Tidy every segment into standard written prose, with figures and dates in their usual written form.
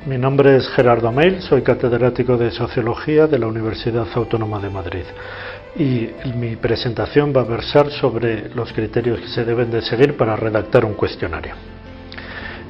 Mi nombre es Gerardo Meil, soy catedrático de Sociología de la Universidad Autónoma de Madrid y mi presentación va a versar sobre los criterios que se deben de seguir para redactar un cuestionario.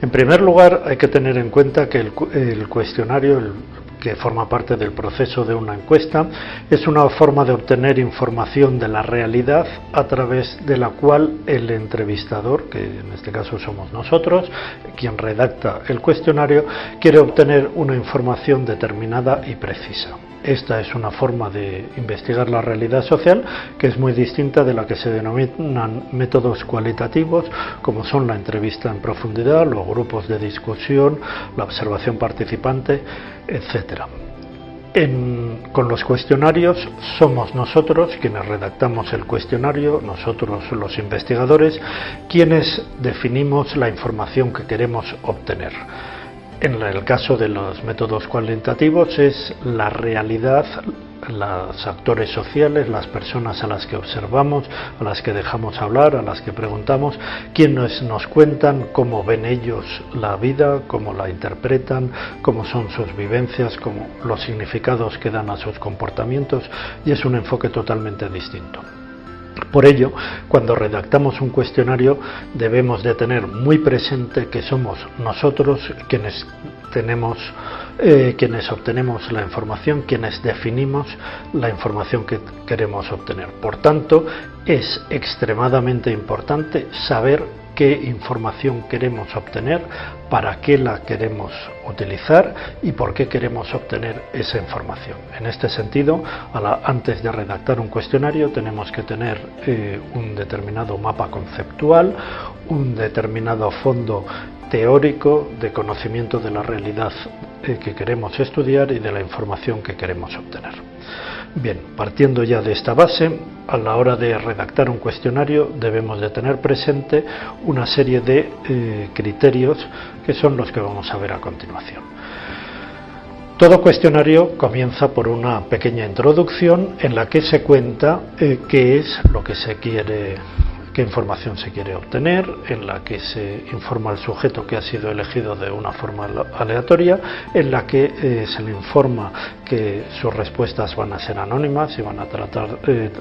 En primer lugar, hay que tener en cuenta que el cuestionario, que forma parte del proceso de una encuesta, es una forma de obtener información de la realidad a través de la cual el entrevistador, que en este caso somos nosotros, quien redacta el cuestionario, quiere obtener una información determinada y precisa. Esta es una forma de investigar la realidad social que es muy distinta de la que se denominan métodos cualitativos, como son la entrevista en profundidad, los grupos de discusión, la observación participante, etc. Con los cuestionarios somos nosotros quienes redactamos el cuestionario, nosotros los investigadores, quienes definimos la información que queremos obtener. En el caso de los métodos cualitativos es la realidad, los actores sociales, las personas a las que observamos, a las que dejamos hablar, a las que preguntamos, quienes nos cuentan cómo ven ellos la vida, cómo la interpretan, cómo son sus vivencias, cómo los significados que dan a sus comportamientos, y es un enfoque totalmente distinto. Por ello, cuando redactamos un cuestionario debemos de tener muy presente que somos nosotros quienes obtenemos la información, quienes definimos la información que queremos obtener. Por tanto, es extremadamente importante saber qué información queremos obtener, para qué la queremos utilizar y por qué queremos obtener esa información. En este sentido, antes de redactar un cuestionario tenemos que tener un determinado mapa conceptual, un determinado fondo teórico de conocimiento de la realidad que queremos estudiar y de la información que queremos obtener. Bien, partiendo ya de esta base, a la hora de redactar un cuestionario debemos de tener presente una serie de criterios que son los que vamos a ver a continuación. Todo cuestionario comienza por una pequeña introducción en la que se cuenta qué es lo que se quiere, qué información se quiere obtener, en la que se informa al sujeto que ha sido elegido de una forma aleatoria, en la que se le informa que sus respuestas van a ser anónimas y van a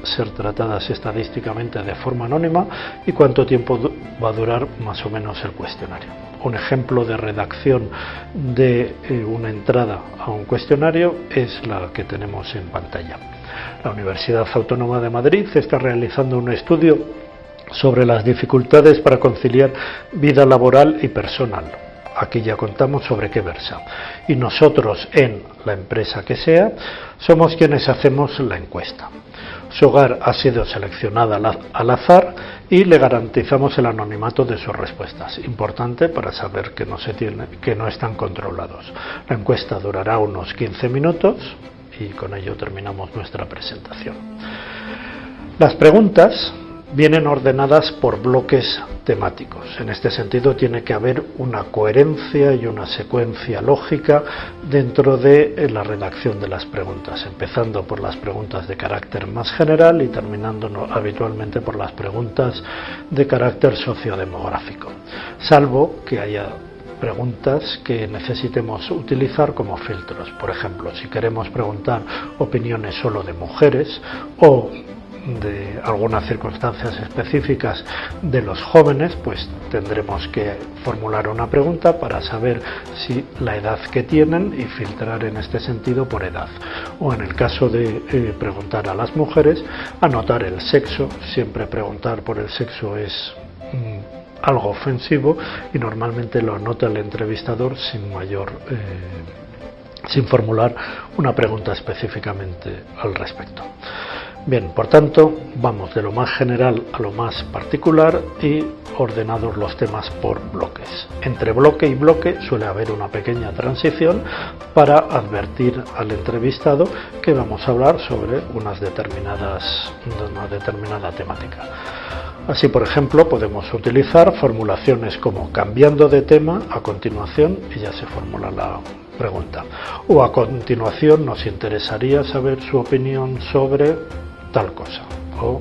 ser tratadas estadísticamente de forma anónima, y cuánto tiempo va a durar más o menos el cuestionario. Un ejemplo de redacción de una entrada a un cuestionario es la que tenemos en pantalla. La Universidad Autónoma de Madrid está realizando un estudio sobre las dificultades para conciliar vida laboral y personal. Aquí ya contamos sobre qué versa. Y nosotros, en la empresa que sea, somos quienes hacemos la encuesta. Su hogar ha sido seleccionada al azar y le garantizamos el anonimato de sus respuestas. Importante para saber que no están controlados. La encuesta durará unos 15 minutos y con ello terminamos nuestra presentación. Las preguntas vienen ordenadas por bloques temáticos. En este sentido tiene que haber una coherencia y una secuencia lógica dentro de la redacción de las preguntas, empezando por las preguntas de carácter más general y terminando habitualmente por las preguntas de carácter sociodemográfico, salvo que haya preguntas que necesitemos utilizar como filtros. Por ejemplo, si queremos preguntar opiniones solo de mujeres o de algunas circunstancias específicas de los jóvenes, pues tendremos que formular una pregunta para saber si la edad que tienen y filtrar en este sentido por edad. O en el caso de preguntar a las mujeres, anotar el sexo. Siempre preguntar por el sexo es algo ofensivo y normalmente lo anota el entrevistador sin formular una pregunta específicamente al respecto. Bien, por tanto, vamos de lo más general a lo más particular y ordenados los temas por bloques. Entre bloque y bloque suele haber una pequeña transición para advertir al entrevistado que vamos a hablar sobre una determinada temática. Así, por ejemplo, podemos utilizar formulaciones como cambiando de tema a continuación y ya se formula la pregunta. O a continuación nos interesaría saber su opinión sobre tal cosa. O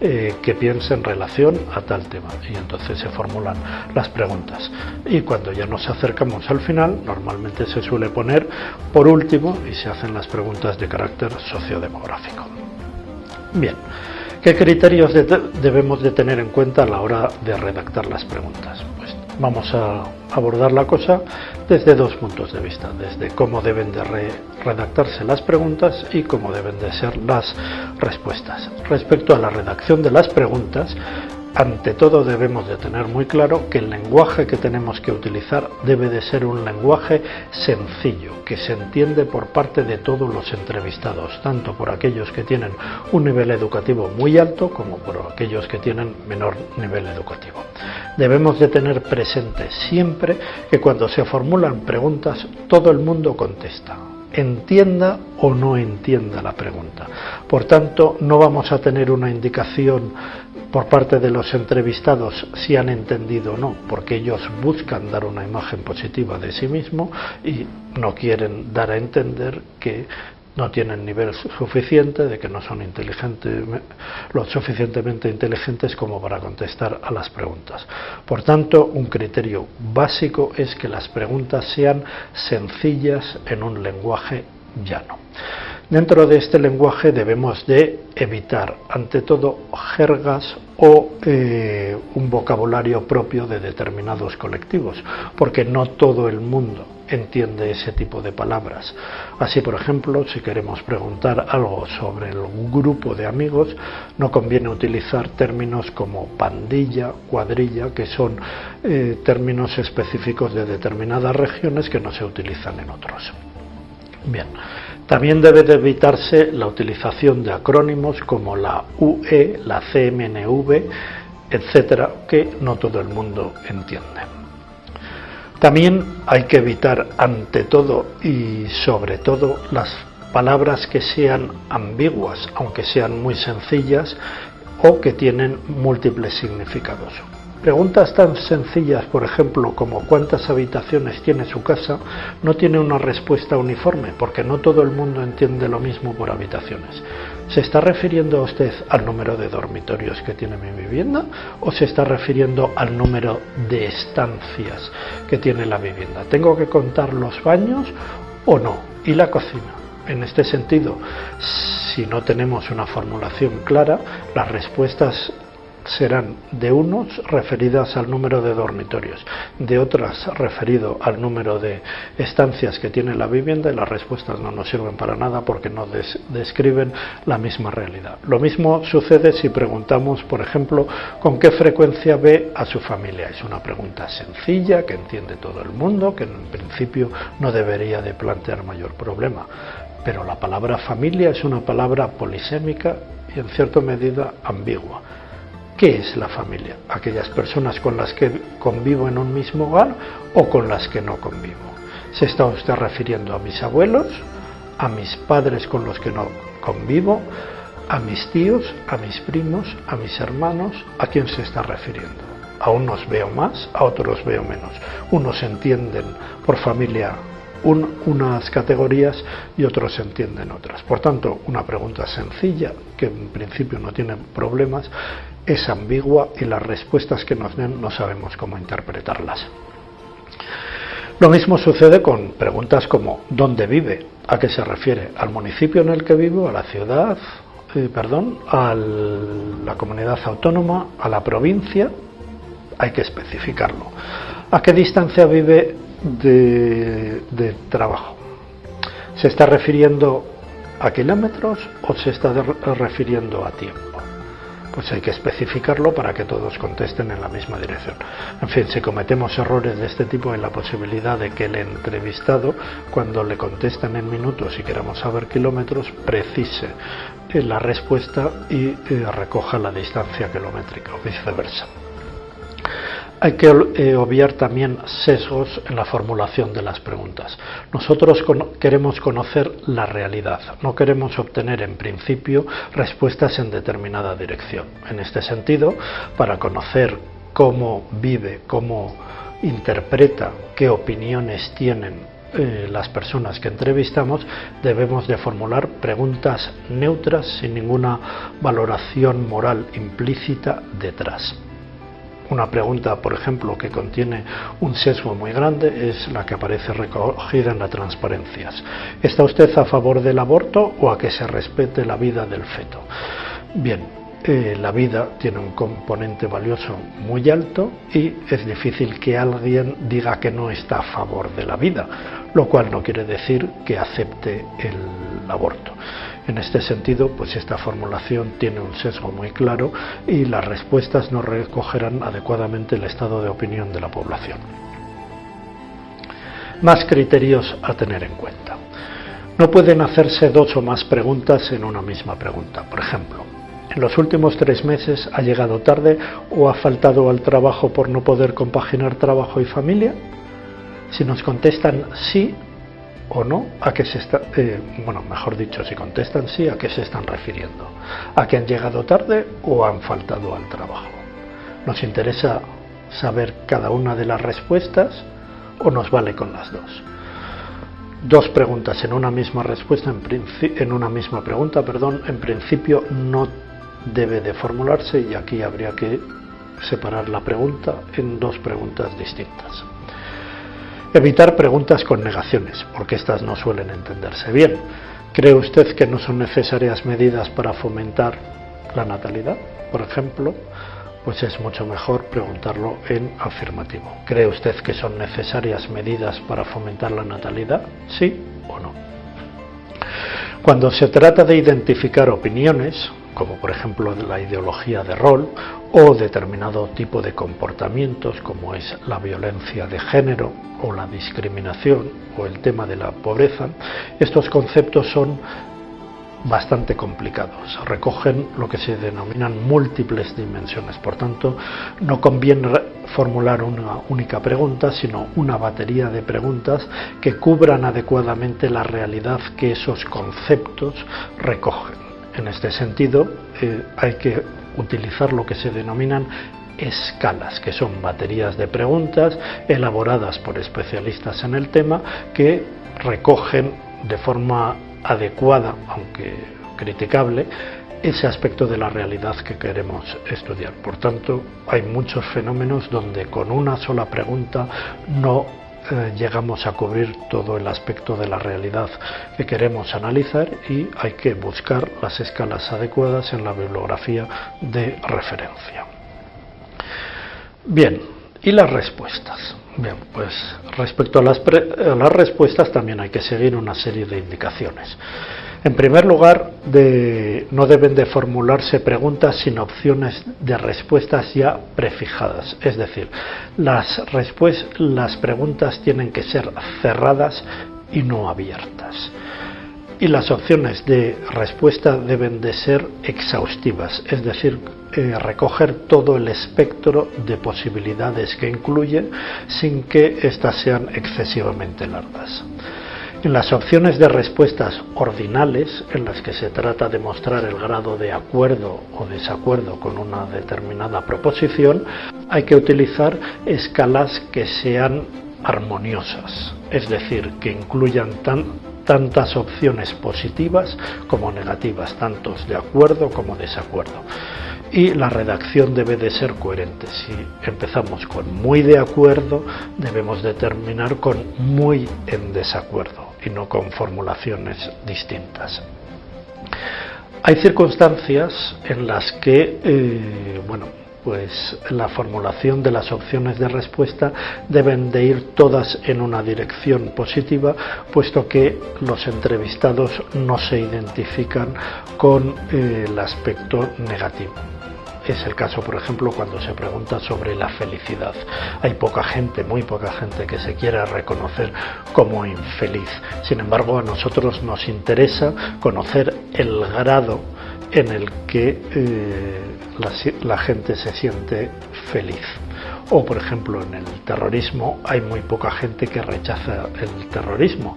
que piense en relación a tal tema, y entonces se formulan las preguntas. Y cuando ya nos acercamos al final, normalmente se suele poner por último y se hacen las preguntas de carácter sociodemográfico. Bien, ¿qué criterios debemos de tener en cuenta a la hora de redactar las preguntas? Pues vamos a abordar la cosa desde dos puntos de vista, desde cómo deben de redactarse las preguntas y cómo deben de ser las respuestas. Respecto a la redacción de las preguntas, ante todo debemos de tener muy claro que el lenguaje que tenemos que utilizar debe de ser un lenguaje sencillo, que se entiende por parte de todos los entrevistados, tanto por aquellos que tienen un nivel educativo muy alto como por aquellos que tienen menor nivel educativo. Debemos de tener presente siempre que cuando se formulan preguntas todo el mundo contesta, entienda o no entienda la pregunta. Por tanto, no vamos a tener una indicación por parte de los entrevistados si han entendido o no, porque ellos buscan dar una imagen positiva de sí mismo y no quieren dar a entender que no tienen nivel suficiente, de que no son lo suficientemente inteligentes como para contestar a las preguntas. Por tanto, un criterio básico es que las preguntas sean sencillas en un lenguaje llano. Dentro de este lenguaje debemos de evitar, ante todo, jergas o un vocabulario propio de determinados colectivos, porque no todo el mundo entiende ese tipo de palabras. Así, por ejemplo, si queremos preguntar algo sobre el grupo de amigos, no conviene utilizar términos como pandilla, cuadrilla, que son términos específicos de determinadas regiones que no se utilizan en otros. Bien, también debe de evitarse la utilización de acrónimos como la UE, la CMNV, etcétera, que no todo el mundo entiende. También hay que evitar, ante todo y sobre todo, las palabras que sean ambiguas, aunque sean muy sencillas, o que tienen múltiples significados. Preguntas tan sencillas, por ejemplo, como ¿cuántas habitaciones tiene su casa?, no tiene una respuesta uniforme, porque no todo el mundo entiende lo mismo por habitaciones. ¿Se está refiriendo usted al número de dormitorios que tiene mi vivienda o se está refiriendo al número de estancias que tiene la vivienda? ¿Tengo que contar los baños o no? ¿Y la cocina? En este sentido, si no tenemos una formulación clara, las respuestas serán de unos referidas al número de dormitorios, de otras referido al número de estancias que tiene la vivienda, y las respuestas no nos sirven para nada porque no describen la misma realidad. Lo mismo sucede si preguntamos, por ejemplo, ¿con qué frecuencia ve a su familia? Es una pregunta sencilla que entiende todo el mundo, que en principio no debería de plantear mayor problema, pero la palabra familia es una palabra polisémica y en cierta medida ambigua. ¿Qué es la familia? ¿Aquellas personas con las que convivo en un mismo hogar o con las que no convivo? ¿Se está usted refiriendo a mis abuelos, a mis padres con los que no convivo, a mis tíos, a mis primos, a mis hermanos? ¿A quién se está refiriendo? A unos veo más, a otros veo menos. Unos entienden por familia unas categorías y otros entienden otras. Por tanto, una pregunta sencilla, que en principio no tiene problemas, es ambigua y las respuestas que nos den no sabemos cómo interpretarlas. Lo mismo sucede con preguntas como ¿dónde vive? ¿A qué se refiere? ¿Al municipio en el que vivo? ¿A la ciudad? ¿A la comunidad autónoma? ¿A la provincia? Hay que especificarlo. ¿A qué distancia vive de trabajo? ¿Se está refiriendo a kilómetros o se está refiriendo a tiempo? Pues hay que especificarlo para que todos contesten en la misma dirección. En fin, si cometemos errores de este tipo, hay la posibilidad de que el entrevistado, cuando le contesten en minutos y queramos saber kilómetros, precise la respuesta y recoja la distancia kilométrica o viceversa. Hay que obviar también sesgos en la formulación de las preguntas. Nosotros queremos conocer la realidad, no queremos obtener en principio respuestas en determinada dirección. En este sentido, para conocer cómo vive, cómo interpreta, qué opiniones tienen las personas que entrevistamos debemos de formular preguntas neutras sin ninguna valoración moral implícita detrás. Una pregunta, por ejemplo, que contiene un sesgo muy grande es la que aparece recogida en las transparencias. ¿Está usted a favor del aborto o a que se respete la vida del feto? Bien, la vida tiene un componente valioso muy alto y es difícil que alguien diga que no está a favor de la vida, lo cual no quiere decir que acepte el aborto. En este sentido, pues esta formulación tiene un sesgo muy claro y las respuestas no recogerán adecuadamente el estado de opinión de la población. Más criterios a tener en cuenta. No pueden hacerse dos o más preguntas en una misma pregunta. Por ejemplo, ¿en los últimos 3 meses ha llegado tarde o ha faltado al trabajo por no poder compaginar trabajo y familia? Si nos contestan sí o no, ¿a qué se está, mejor dicho, si contestan sí, ¿a qué se están refiriendo? ¿A que han llegado tarde o han faltado al trabajo? ¿Nos interesa saber cada una de las respuestas o nos vale con las dos? Dos preguntas en una misma respuesta, en una misma pregunta, en principio no debe de formularse, y aquí habría que separar la pregunta en dos preguntas distintas. Evitar preguntas con negaciones, porque estas no suelen entenderse bien. ¿Cree usted que no son necesarias medidas para fomentar la natalidad? Por ejemplo, pues es mucho mejor preguntarlo en afirmativo. ¿Cree usted que son necesarias medidas para fomentar la natalidad? ¿Sí o no? Cuando se trata de identificar opiniones, como por ejemplo la ideología de rol o determinado tipo de comportamientos como es la violencia de género o la discriminación o el tema de la pobreza, estos conceptos son bastante complicados, recogen lo que se denominan múltiples dimensiones, por tanto no conviene formular una única pregunta, sino una batería de preguntas que cubran adecuadamente la realidad que esos conceptos recogen. En este sentido, hay que utilizar lo que se denominan escalas, que son baterías de preguntas elaboradas por especialistas en el tema que recogen de forma adecuada, aunque criticable, ese aspecto de la realidad que queremos estudiar. Por tanto, hay muchos fenómenos donde con una sola pregunta no llegamos a cubrir todo el aspecto de la realidad que queremos analizar y hay que buscar las escalas adecuadas en la bibliografía de referencia. Bien, ¿y las respuestas? Bien, pues respecto a las respuestas también hay que seguir una serie de indicaciones. En primer lugar, no deben de formularse preguntas sin opciones de respuestas ya prefijadas. Es decir, las preguntas tienen que ser cerradas y no abiertas. Y las opciones de respuesta deben de ser exhaustivas, es decir, recoger todo el espectro de posibilidades que incluyen sin que éstas sean excesivamente largas. En las opciones de respuestas ordinales, en las que se trata de mostrar el grado de acuerdo o desacuerdo con una determinada proposición, hay que utilizar escalas que sean armoniosas, es decir, que incluyan tantas opciones positivas como negativas, tantos de acuerdo como desacuerdo. Y la redacción debe de ser coherente. Si empezamos con muy de acuerdo, debemos de terminar con muy en desacuerdo y no con formulaciones distintas. Hay circunstancias en las que, pues la formulación de las opciones de respuesta deben de ir todas en una dirección positiva, puesto que los entrevistados no se identifican con el aspecto negativo. Es el caso, por ejemplo, cuando se pregunta sobre la felicidad. Hay poca gente, muy poca gente, que se quiera reconocer como infeliz. Sin embargo, a nosotros nos interesa conocer el grado en el que la gente se siente feliz. O, por ejemplo, en el terrorismo hay muy poca gente que rechaza el terrorismo.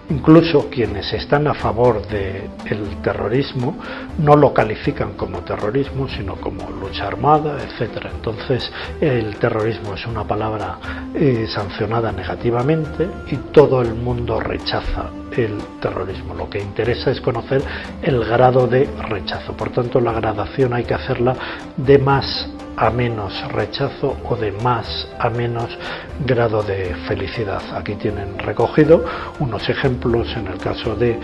Incluso quienes están a favor del terrorismo no lo califican como terrorismo, sino como lucha armada, etc. Entonces, el terrorismo es una palabra sancionada negativamente y todo el mundo rechaza el terrorismo. Lo que interesa es conocer el grado de rechazo. Por tanto, la gradación hay que hacerla de más a menos rechazo o de más a menos grado de felicidad. Aquí tienen recogido unos ejemplos en el caso de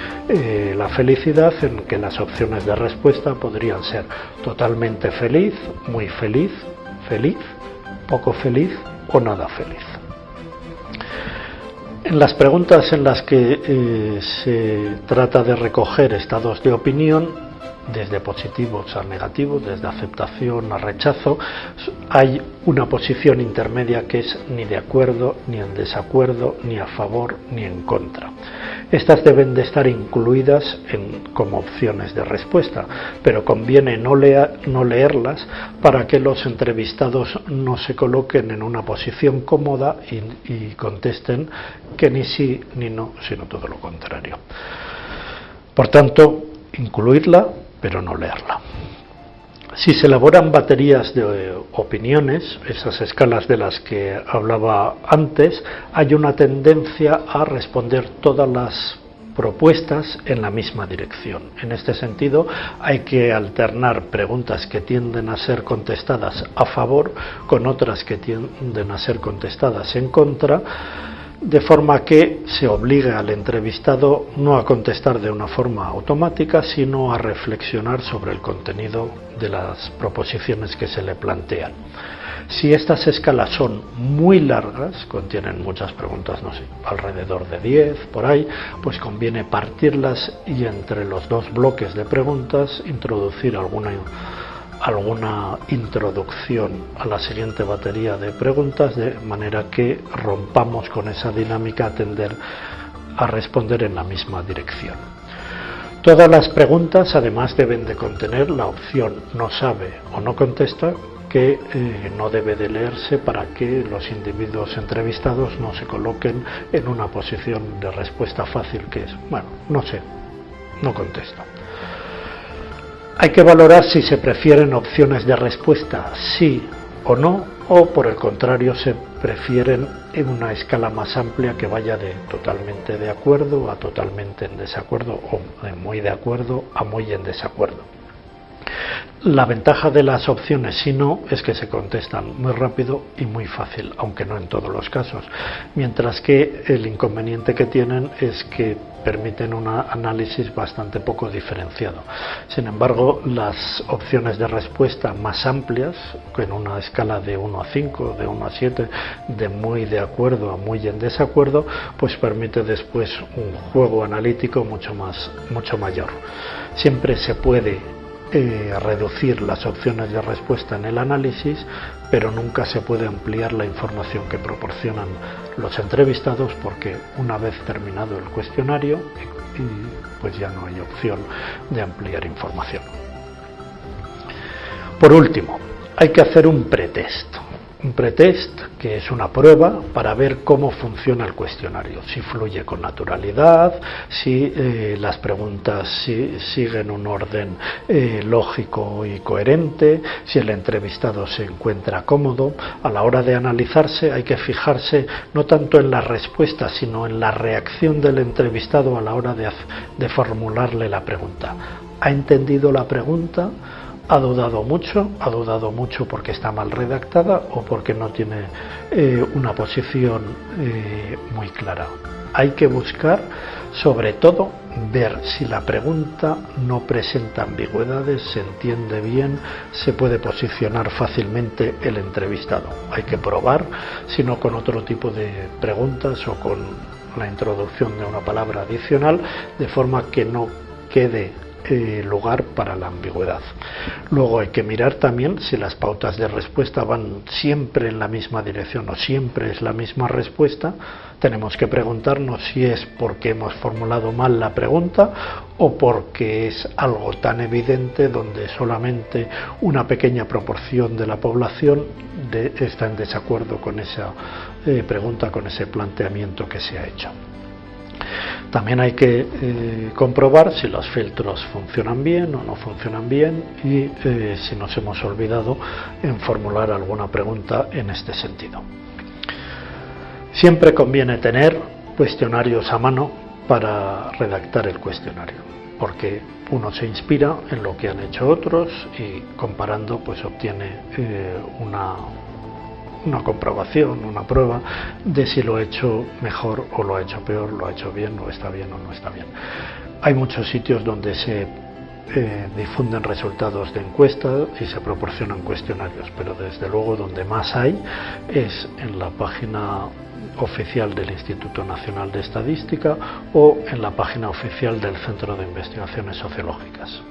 la felicidad, en que las opciones de respuesta podrían ser totalmente feliz, muy feliz, feliz, poco feliz o nada feliz. En las preguntas en las que se trata de recoger estados de opinión, desde positivos a negativos, desde aceptación a rechazo, hay una posición intermedia que es ni de acuerdo, ni en desacuerdo, ni a favor, ni en contra. Estas deben de estar incluidas como opciones de respuesta, pero conviene no leerlas para que los entrevistados no se coloquen en una posición cómoda y contesten que ni sí ni no, sino todo lo contrario. Por tanto, incluirla, pero no leerla. Si se elaboran baterías de opiniones, esas escalas de las que hablaba antes, hay una tendencia a responder todas las propuestas en la misma dirección. En este sentido, hay que alternar preguntas que tienden a ser contestadas a favor con otras que tienden a ser contestadas en contra, de forma que se obligue al entrevistado no a contestar de una forma automática, sino a reflexionar sobre el contenido de las proposiciones que se le plantean. Si estas escalas son muy largas, contienen muchas preguntas, no sé, alrededor de 10, por ahí, pues conviene partirlas y entre los dos bloques de preguntas introducir alguna introducción a la siguiente batería de preguntas, de manera que rompamos con esa dinámica a tender a responder en la misma dirección. Todas las preguntas además deben de contener la opción no sabe o no contesta, que no debe de leerse para que los individuos entrevistados no se coloquen en una posición de respuesta fácil, que es, bueno, no sé, no contesto. Hay que valorar si se prefieren opciones de respuesta sí o no, o por el contrario se prefieren en una escala más amplia que vaya de totalmente de acuerdo a totalmente en desacuerdo, o de muy de acuerdo a muy en desacuerdo. La ventaja de las opciones sí no es que se contestan muy rápido y muy fácil, aunque no en todos los casos, mientras que el inconveniente que tienen es que permiten un análisis bastante poco diferenciado. Sin embargo, las opciones de respuesta más amplias, en una escala de 1 a 5, de 1 a 7, de muy de acuerdo a muy en desacuerdo, pues permite después un juego analítico mucho mayor. Siempre se puede reducir las opciones de respuesta en el análisis, pero nunca se puede ampliar la información que proporcionan los entrevistados, porque una vez terminado el cuestionario, pues ya no hay opción de ampliar información. Por último, hay que hacer un pretest. Un pretest, que es una prueba para ver cómo funciona el cuestionario, si fluye con naturalidad, si las preguntas siguen un orden lógico y coherente, si el entrevistado se encuentra cómodo. A la hora de analizarse hay que fijarse no tanto en la respuesta, sino en la reacción del entrevistado a la hora de formularle la pregunta. ¿Ha entendido la pregunta? ¿Ha dudado mucho porque está mal redactada o porque no tiene una posición muy clara? Hay que buscar, sobre todo, ver si la pregunta no presenta ambigüedades, se entiende bien, se puede posicionar fácilmente el entrevistado. Hay que probar, si no con otro tipo de preguntas o con la introducción de una palabra adicional, de forma que no quede lugar para la ambigüedad. Luego hay que mirar también si las pautas de respuesta van siempre en la misma dirección o siempre es la misma respuesta. Tenemos que preguntarnos si es porque hemos formulado mal la pregunta o porque es algo tan evidente donde solamente una pequeña proporción de la población está en desacuerdo con esa pregunta, con ese planteamiento que se ha hecho. También hay que comprobar si los filtros funcionan bien o no funcionan bien y si nos hemos olvidado en formular alguna pregunta en este sentido. Siempre conviene tener cuestionarios a mano para redactar el cuestionario, porque uno se inspira en lo que han hecho otros y comparando pues obtiene una comprobación, una prueba de si lo ha hecho mejor o lo ha hecho peor, lo ha hecho bien o no está bien. Hay muchos sitios donde se difunden resultados de encuestas y se proporcionan cuestionarios, pero desde luego donde más hay es en la página oficial del Instituto Nacional de Estadística o en la página oficial del Centro de Investigaciones Sociológicas.